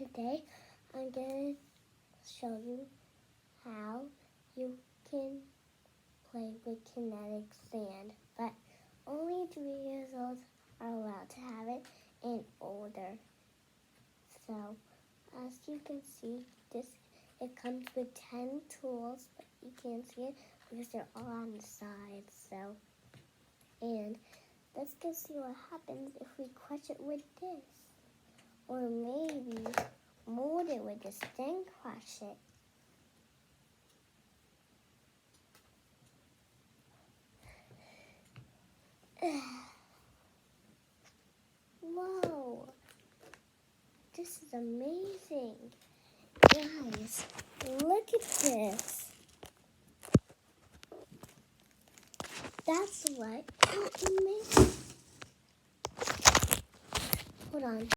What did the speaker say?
today I'm going to show you how you can play with kinetic sand, but only 3 years old are allowed to have it and older. So, as you can see, it comes with 10 tools, but you can't see it because they're all on the sides. And let's go see what happens if we crush it with this. Or maybe mold it with this, then crush it. Whoa! This is amazing. Guys, look at this. That's what it makes. Hold on.